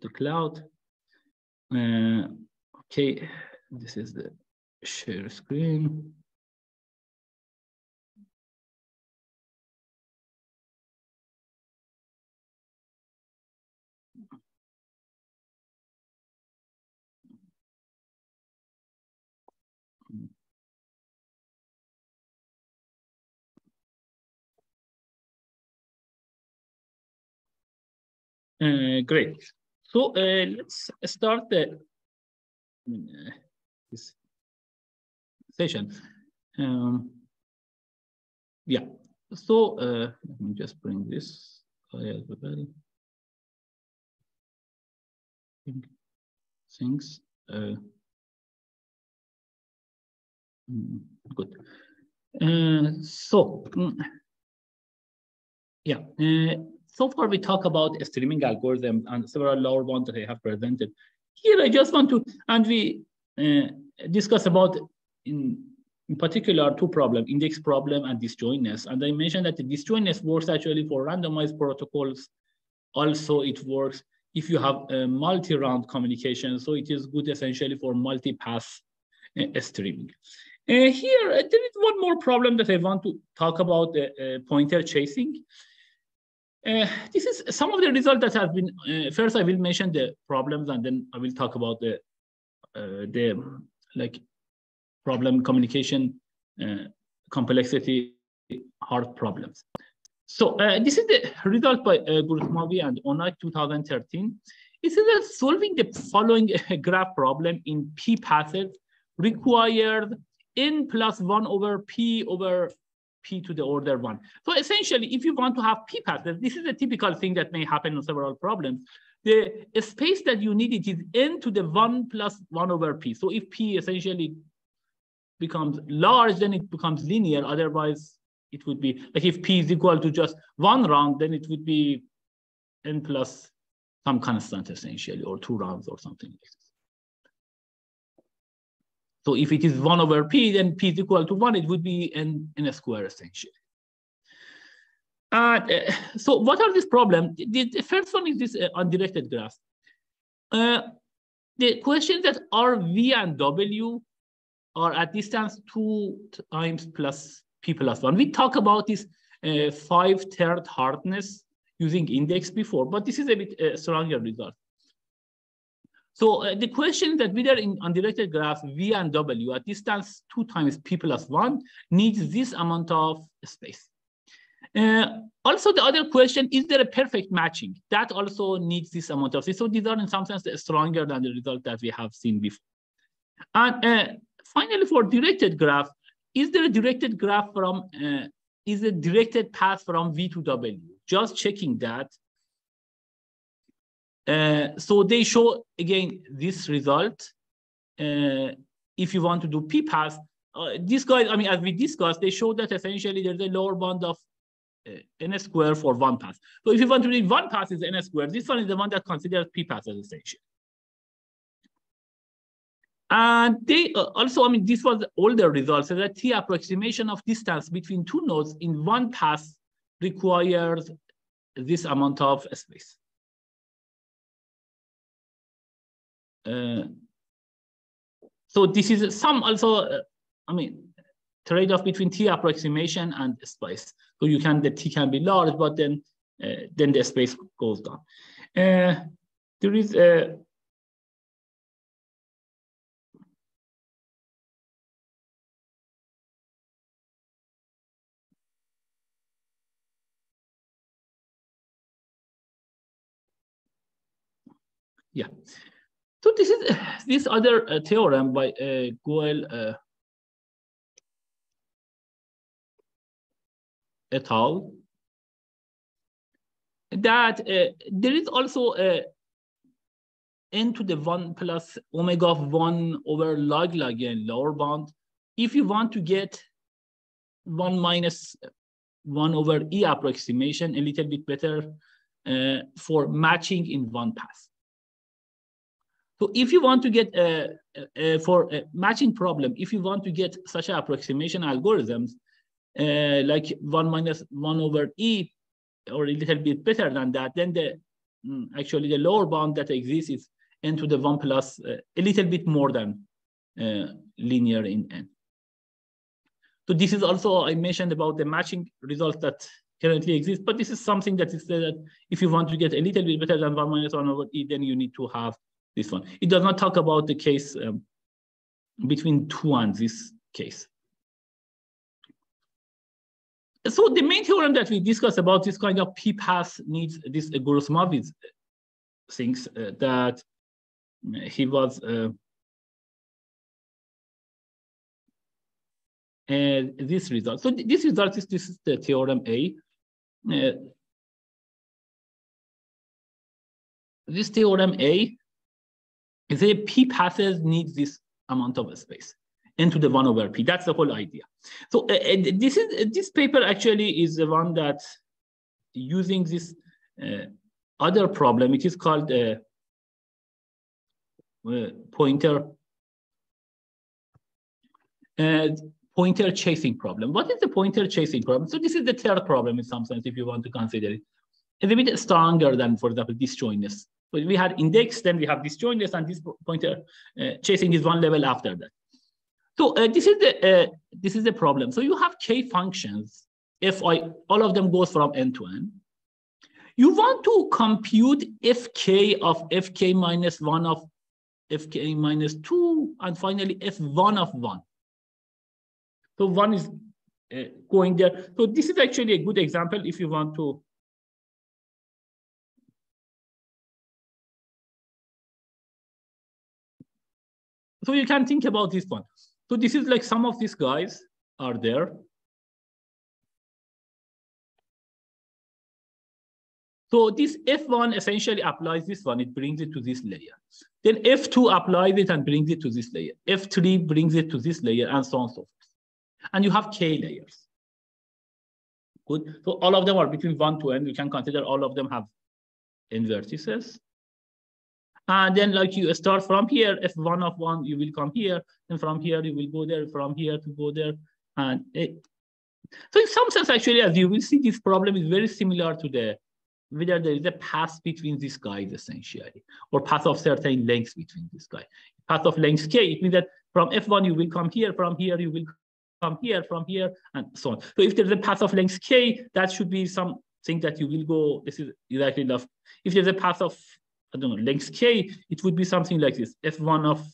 the cloud. Okay, this is the share screen. Great. So let's start this session. Yeah. So let me just bring this things. Good. Yeah. So far, we talk about a streaming algorithm and several lower bounds that I have presented. Here, I just want to, and we discuss about, in particular, two problems, index problem and disjointness. And I mentioned that the disjointness works actually for randomized protocols. Also, it works if you have a multi-round communication. So it is good essentially for multi-pass streaming. Here, there is one more problem that I want to talk about, pointer chasing. This is some of the results that have been, first I will mention the problems and then I will talk about the like problem communication, complexity, hard problems. So this is the result by Algorithmic and Onak 2013. It says that solving the following graph problem in P passes required n plus 1 over P to the order 1. So essentially, if you want to have P passes, this is a typical thing that may happen in several problems. The space that you need it is n to the 1 plus 1 over P. So if P essentially becomes large, then it becomes linear. Otherwise, it would be like if P is equal to just 1 round, then it would be n plus some constant essentially, or 2 rounds or something like this. So if it is 1 over P, then P is equal to 1, it would be n a square essentially. So what are these problems? The first one is this undirected graph. The question that R, V, and W are at distance 2 times plus P plus 1. We talk about this 5/3 hardness using index before, but this is a bit stronger result. So the question that whether in undirected graph V and W at distance 2 times P plus 1 needs this amount of space. Also, the other question, is there a perfect matching? That also needs this amount of space. So these are in some sense stronger than the result that we have seen before. And finally, for directed graph, is there a directed graph from, is a directed path from V to W? Just checking that. So they show, again, this result. If you want to do P path, these guys, I mean, as we discussed, they show that essentially there's a lower bound of n square for one path. So if you want to read one path is n square, this one is the one that considers P path as essential. And they also, I mean, this was older results, so that T approximation of distance between two nodes in one path requires this amount of space. So this is some also, I mean, trade-off between T approximation and space. So you can, the T can be large, but then the space goes down. There is a yeah. So this is this other theorem by Goel et al. That there is also a n to the 1 plus omega of 1 over log n lower bound. If you want to get 1 minus 1 over E approximation, a little bit better for matching in one path. So if you want to get for a matching problem, if you want to get such an approximation algorithms, like 1 minus 1 over E, or a little bit better than that, then the actually the lower bound that exists is n to the 1 plus a little bit more than linear in n. So this is also, I mentioned about the matching results that currently exist, but this is something that is that if you want to get a little bit better than 1 minus 1 over e, then you need to have this one. It does not talk about the case between 2 and this case. So the main theorem that we discussed about this kind of p-path needs this Grosmovitz things that he was this result. So this result is this is the theorem A. This theorem A is a p-passes need this amount of space, n to the 1 over p. That's the whole idea. So this paper actually is the one that using this other problem. It is called pointer chasing problem. What is the pointer chasing problem? So this is the third problem in some sense, if you want to consider it. It's a bit stronger than, for example, disjointness. But we had index, then we have disjointness, and this pointer chasing is one level after that. So this is the problem. So you have k functions. If all of them goes from n to n, you want to compute fk of fk minus 1 of fk minus 2, and finally f1 of 1. So 1 is going there. So this is actually a good example if you want to. So you can think about this one. So this is like some of these guys are there. So this F1 essentially applies this one, it brings it to this layer. Then F2 applies it and brings it to this layer. F3 brings it to this layer, and so on and so forth. And you have k layers. Good. So all of them are between 1 to n. You can consider all of them have n vertices. And then like you start from here, f1 of 1, you will come here. And from here, you will go there, from here to go there. And so in some sense, actually, as you will see, this problem is very similar to whether there is a path between these guys, essentially, or path of certain lengths between this guy. Path of length k, it means that from f1, you will come here, from here, you will come here, from here, and so on. So if there's a path of length k, that should be something that you will go, this is exactly enough. If there's a path of, I don't know, length k, it would be something like this. F1 of,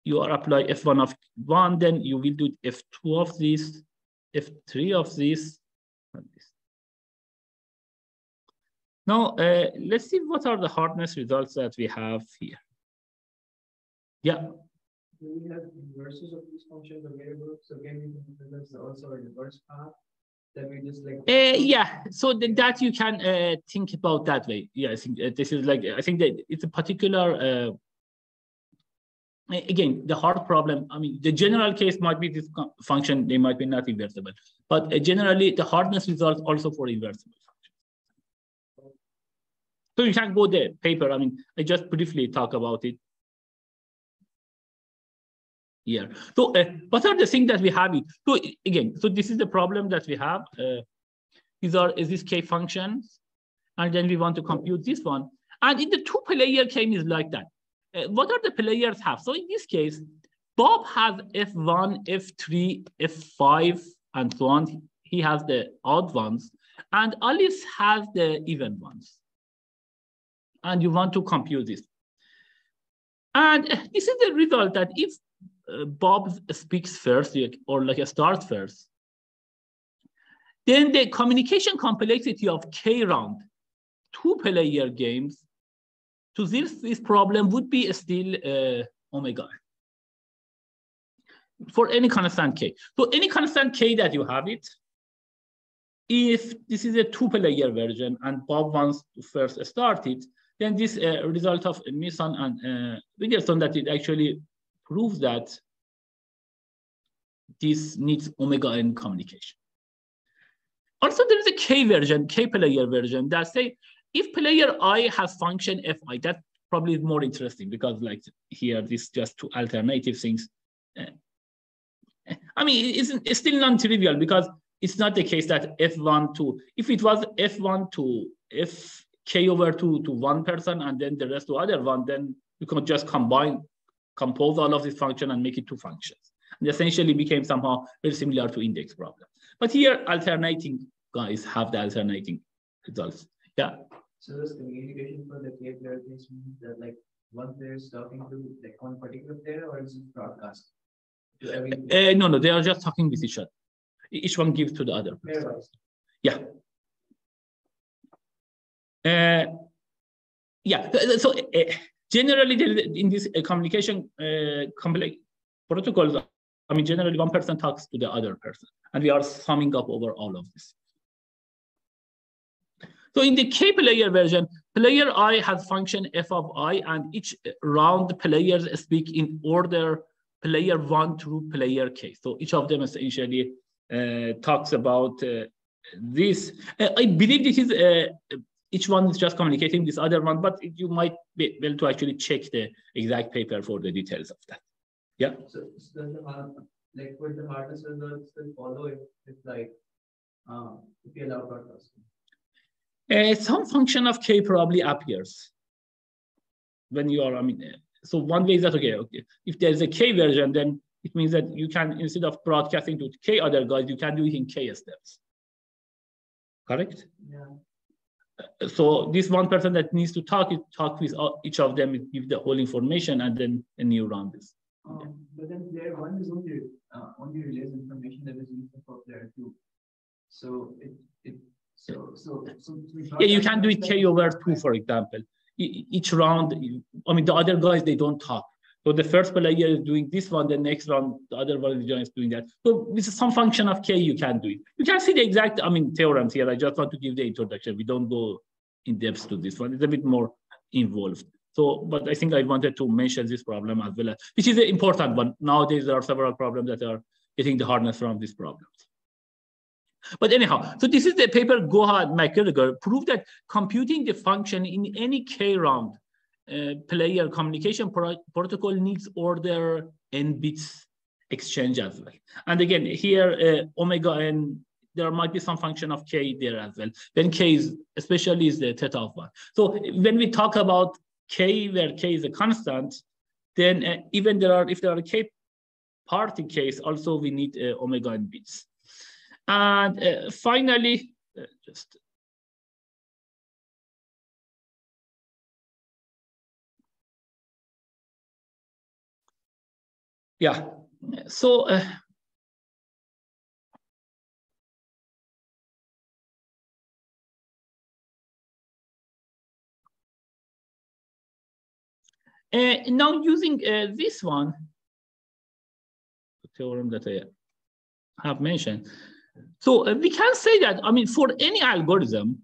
you are apply F1 of 1, then you will do F2 of this, F3 of this, and this. Now, let's see what are the hardness results that we have here. Yeah. Do we have inverses of these functions available? So can we consider also a reverse path that we just like? Yeah, so that you can think about that way. Yeah, I think this is like, I think that it's a particular, again, the hard problem. I mean, the general case might be this function, they might be not inversible, but generally the hardness results also for inversible functions. So you can go the paper. I mean, I just briefly talk about it. Yeah. So what are the things that we have? So again, so this is the problem that we have. Is this k functions, and then we want to compute this one. And in the two-player game is like that. What are the players have? So in this case, Bob has F1, F3, F5, and so on. He has the odd ones, and Alice has the even ones. And you want to compute this. And this is the result that if Bob speaks first, or like a start first, then the communication complexity of k round two-player games to this problem would be still omega for any constant k. So any constant k that you have it, if this is a two-player version and Bob wants to first start it, then this result of Mason and Wiggerson that it actually proves that this needs omega n communication. Also, there is a k version, k player version that say if player I has function fi, that probably is more interesting because like here, this just two alternative things. I mean, it's still non-trivial because it's not the case that f1 to, if it was f1 to k over 2 to one person and then the rest to other one, then you can just compose all of this function and make it two functions. And essentially became somehow very similar to index problem. But here, alternating guys have the alternating results. Yeah. So this communication for the k player case means that like one player is talking to like one particular player, or is it broadcast to every? No, they are just talking with each other. Each one gives to the other person. Yeah. Yeah. So generally, in this communication complex protocols, I mean, generally one person talks to the other person, and we are summing up over all of this. So in the K player version, player I has function f of I, and each round players speak in order player 1 through player K. So each of them essentially talks about this. I believe this is each one is just communicating this other one, but you might be able to actually check the exact paper for the details of that. Yeah. So does the like would the hardness results still follow if like if you allow broadcasting? Some function of K probably appears when you are, I mean, so one way is that, okay, if there's a K version, then it means that you can, instead of broadcasting to K other guys, you can do it in K steps. Correct? Yeah. So this one person that needs to talk with each of them, give the whole information, and then a new round is. But then player 1 is only relays information that is used for player 2. So yeah, you can do it K over 2, for example. Each round, I mean, the other guys, they don't talk. So the first player is doing this one, the next round, the other one is doing that. So this is some function of K, you can do it. You can see the exact, I mean, theorems here. I just want to give the introduction. We don't go in depth to this one. It's a bit more involved. So, but I think I wanted to mention this problem as well, which is an important one. Nowadays, there are several problems that are getting the hardness from these problems. But anyhow, so this is the paper Goha and McGregor proved that computing the function in any K round player communication protocol needs order n bits exchange as well. And again, here omega n, there might be some function of K there as well. Then K is, especially is the theta of 1. So when we talk about K, where K is a constant, then even if there are K party Ks, also we need omega n bits. And finally, yeah, so now using this one, the theorem that I have mentioned. So we can say that, I mean, for any algorithm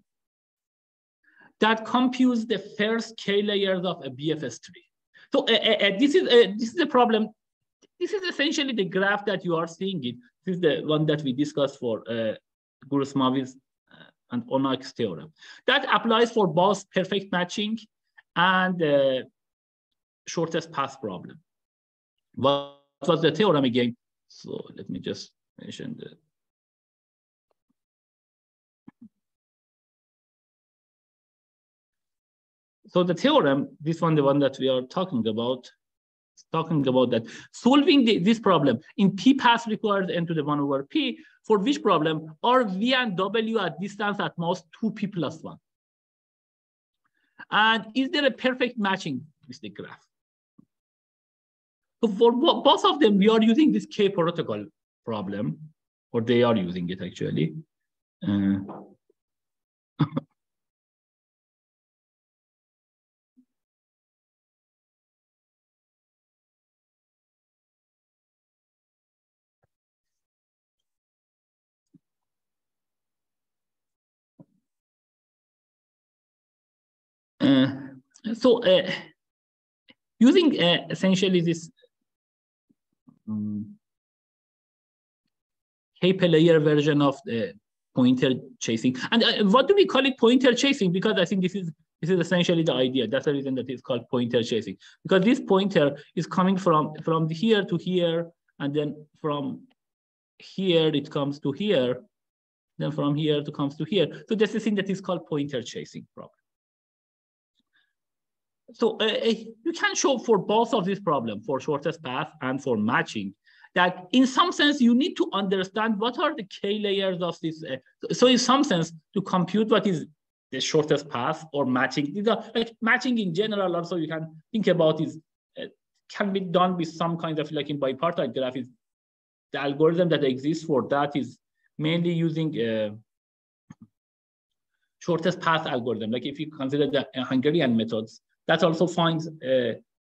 that computes the first K layers of a BFS tree. So this is a problem. This is essentially the graph that you are seeing it. This is the one that we discussed for Gurus-Mavis and Onak's theorem. That applies for both perfect matching and shortest path problem. What was the theorem again? So let me just mention the. So the theorem, this one, the one that we are talking about that solving this problem in P path requires n to the 1 over P, for which problem are V and W at distance at most 2P plus 1. And is there a perfect matching with the graph? So for both of them, we are using this K protocol problem, or they are using it actually. So using essentially this K-player version of the pointer chasing, and what do we call it? Pointer chasing, because I think this is essentially the idea. That's the reason that it's called pointer chasing, because this pointer is coming from here to here, and then from here it comes to here, then from here it comes to here. So that's the thing that is called pointer chasing problem. you can show for both of these problems, for shortest path and for matching, that in some sense you need to understand what are the k layers of this. So in some sense, to compute what is the shortest path or matching, these are like matching in general. Also, you can think about is can be done with some kind of like in bipartite graph. Is the algorithm that exists for that is mainly using shortest path algorithm. Like if you consider the Hungarian methods, that also finds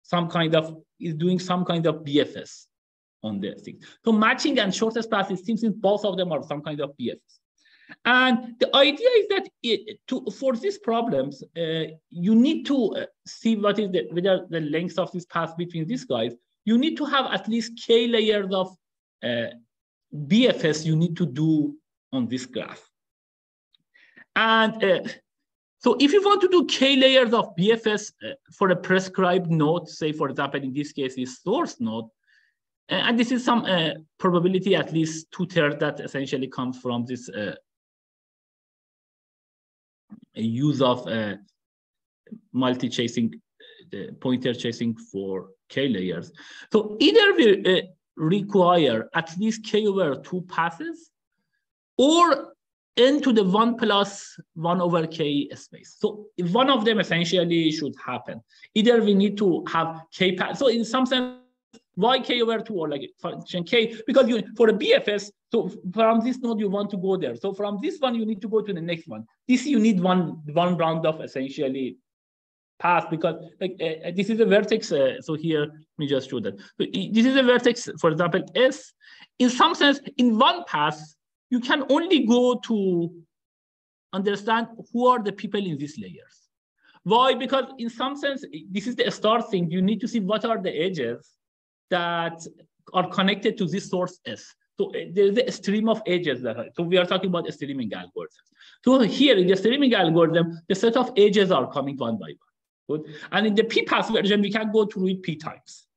some kind of, is doing some kind of BFS on the thing. So matching and shortest path, it seems both of them are some kind of BFS. And the idea is that for these problems, you need to see what is whether the length of this path between these guys. You need to have at least k layers of BFS you need to do on this graph. And so if you want to do k layers of BFS for a prescribed node, say for example in this case is source node, and this is some probability, at least 2/3, that essentially comes from this use of multi-chasing, pointer chasing for k layers. So either we require at least k/2 passes, or n to the 1 plus 1 over k space. So if one of them essentially should happen, either we need to have k pass. So in some sense, why k/2 or like function k? Because you for a BFS, so from this node you want to go there. So from this one you need to go to the next one. This you need one round of essentially path, because like this is a vertex. So here let me just show that. So this is a vertex, for example, S. In some sense, in one path, you can only go to understand who are the people in these layers. Why? Because in some sense, this is the start thing. You need to see what are the edges that are connected to this source S. So there's a stream of edges. So we are talking about a streaming algorithm. So here in the streaming algorithm, the set of edges are coming one by one. Good. And in the p-path version, we can go through it p times.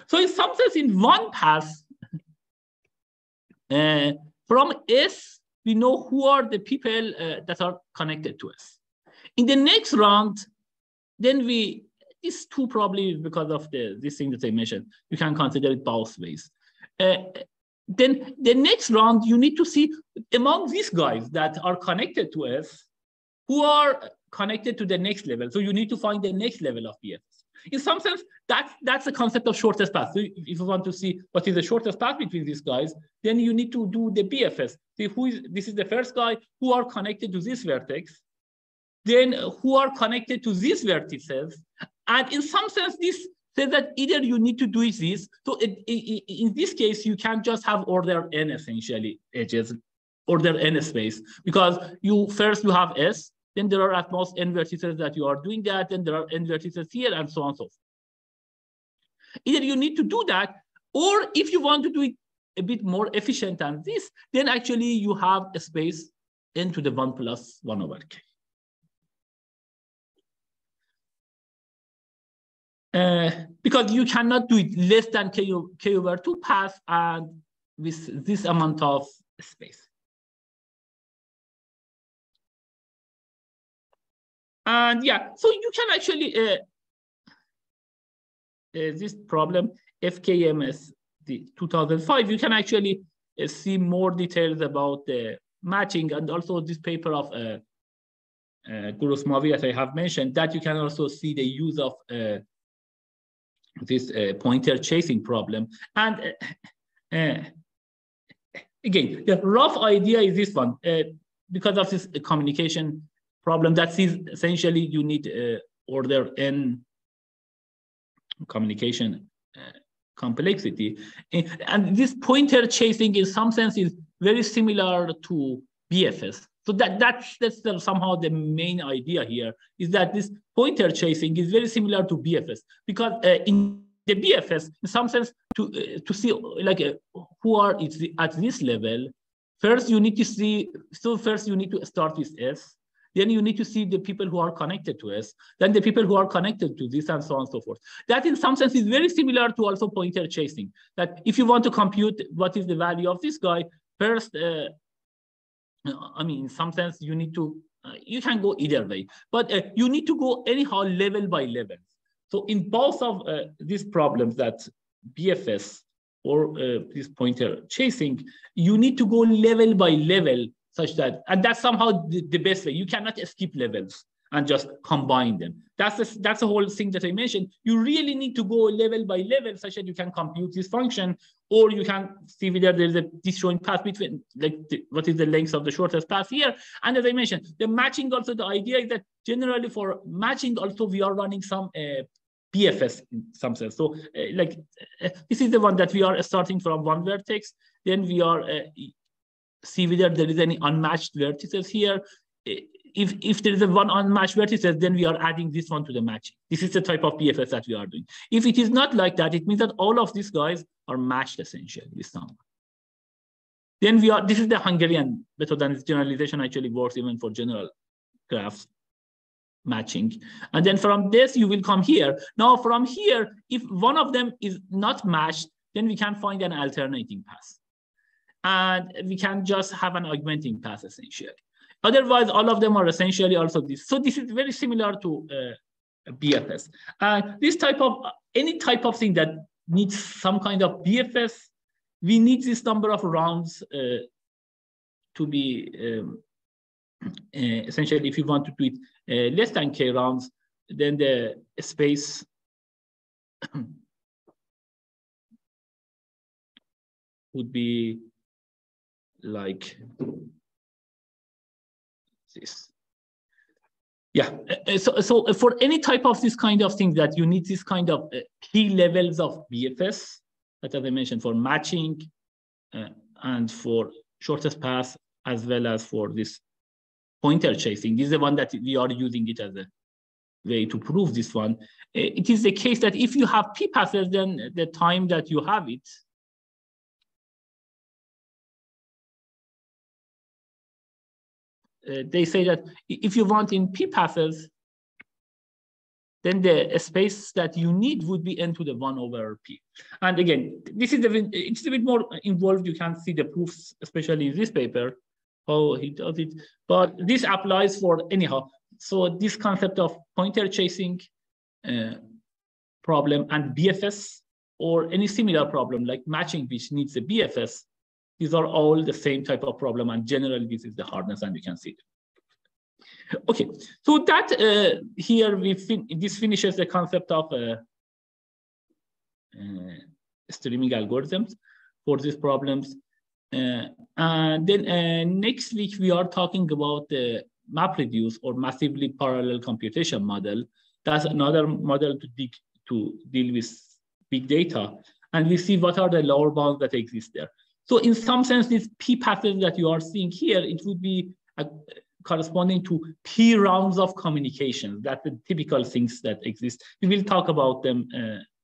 So in some sense, in one path, from S, we know who are the people that are connected to us. In the next round, then these two probably because of this thing that I mentioned, you can consider it both ways. Then the next round, you need to see among these guys that are connected to us, who are connected to the next level. So you need to find the next level of BFS. In some sense, that's the concept of shortest path. So if you want to see what is the shortest path between these guys, then you need to do the BFS. See this is the first guy, who are connected to this vertex, then who are connected to these vertices. And in some sense, this says that either you need to do this. So in this case, you can't just have order n essentially edges, order n space, because you have S, then there are at most n vertices that you are doing that, then there are n vertices here, and so on and so forth. Either you need to do that, or if you want to do it a bit more efficient than this, then actually you have a space n to the 1 plus 1 over k. Because you cannot do it less than k/2 path and with this amount of space. And yeah, so you can actually, this problem, FKMS, the 2005, you can actually see more details about the matching, and also this paper of Gurusmavi that I have mentioned, that you can also see the use of this pointer chasing problem. And again, the rough idea is this one, because of this communication problem, that is essentially you need order n communication complexity. And this pointer chasing in some sense is very similar to BFS. So that's somehow the main idea here, is that this pointer chasing is very similar to BFS, because in the BFS, in some sense, to see like who are at this level, first you need to see, so first you need to start with S, then you need to see the people who are connected to S, then the people who are connected to this, and so on and so forth. That in some sense is very similar to also pointer chasing, that if you want to compute what is the value of this guy, first, I mean, in some sense, you need to, you can go either way, but you need to go anyhow level by level. So in both of these problems, that BFS or this pointer chasing, you need to go level by level such that, and that's somehow the best way. You cannot skip levels and just combine them. That's the whole thing that I mentioned. You really need to go level by level such that you can compute this function, or you can see whether there's a disjoint path between, like, what is the length of the shortest path here. And as I mentioned, the matching also, the idea is that generally for matching also, we are running some BFS in some sense. So this is the one that we are starting from one vertex. Then we are see whether there is any unmatched vertices here. If there is a one unmatched vertices, then we are adding this one to the matching. This is the type of BFS that we are doing. If it is not like that, it means that all of these guys are matched essentially with someone. Then this is the Hungarian method, and its generalization actually works even for general graphs matching. And then from this, you will come here. Now from here, if one of them is not matched, then we can find an alternating path. And we can just have an augmenting path essentially. Otherwise, all of them are essentially also this. So this is very similar to BFS. This type of, any type of thing that needs some kind of BFS, we need this number of rounds to be essentially, if you want to do it less than k rounds, then the space would be like this. Yeah, so for any type of this kind of thing that you need this kind of key levels of BFS, that as I mentioned, for matching and for shortest path, as well as for this pointer chasing. This is the one that we are using it as a way to prove this one. It is the case that if you have p passes, then the time that you have it, they say that if you want in p passes, then the space that you need would be n to the 1 over p. And again, this is it's a bit more involved. You can see the proofs, especially in this paper, how he does it. But this applies for anyhow. So this concept of pointer chasing problem and BFS, or any similar problem like matching, which needs a BFS, these are all the same type of problem, and generally this is the hardness, and you can see it. Okay, so that here this finishes the concept of streaming algorithms for these problems. And then next week we are talking about the MapReduce, or massively parallel computation model. That's another model to deal with big data, and we see what are the lower bounds that exist there. So in some sense, these p patterns that you are seeing here, it would be corresponding to p rounds of communication. That's the typical things that exist. We will talk about them.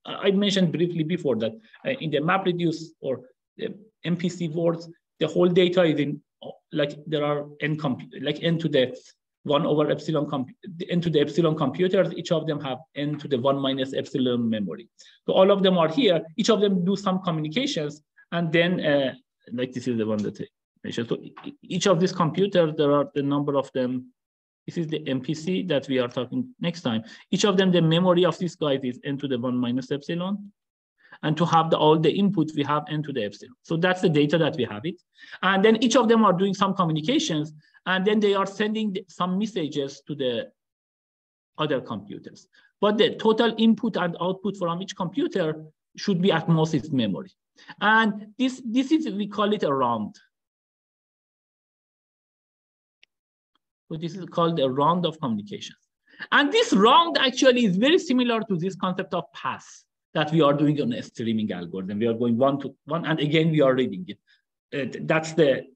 I mentioned briefly before that in the MapReduce or the MPC words, the whole data is in, like, there are n to the 1 over epsilon, n to the epsilon computers. Each of them have n to the 1 minus epsilon memory. So all of them are here. Each of them do some communications. And then, like, this is the one that I mentioned. So each of these computers, there are the number of them. This is the MPC that we are talking next time. Each of them, the memory of these guys is n to the 1 minus epsilon. And to have all the input, we have n to the epsilon. So that's the data that we have it. And then each of them are doing some communications, and then they are sending some messages to the other computers. But the total input and output from each computer should be at most its memory. And this is, we call it a round. So this is called a round of communications. And this round actually is very similar to this concept of paths that we are doing on a streaming algorithm. We are going 1 to 1, and again, we are reading it. That's this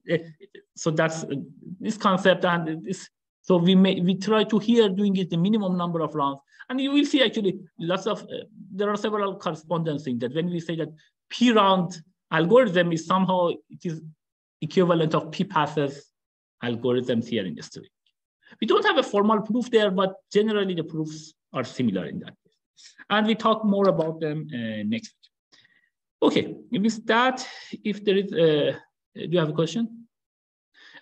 concept, and this. So we try to here doing it the minimum number of rounds, and you will see actually lots of there are several correspondence things that when we say that p round algorithm is somehow, it is equivalent of p passes algorithms here in the stream. We don't have a formal proof there, but generally the proofs are similar in that case. And we talk more about them next week. Okay, with that, if there is, do you have a question?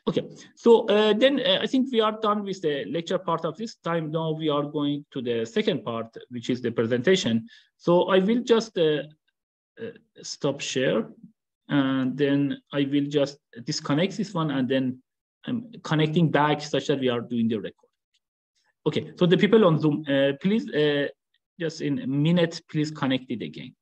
Okay, so then I think we are done with the lecture part of this time. Now we are going to the second part, which is the presentation. So I will just stop share, and then I will just disconnect this one, and then I'm connecting back such that we are doing the record. Okay, so the people on Zoom, please, just in a minute, please connect it again.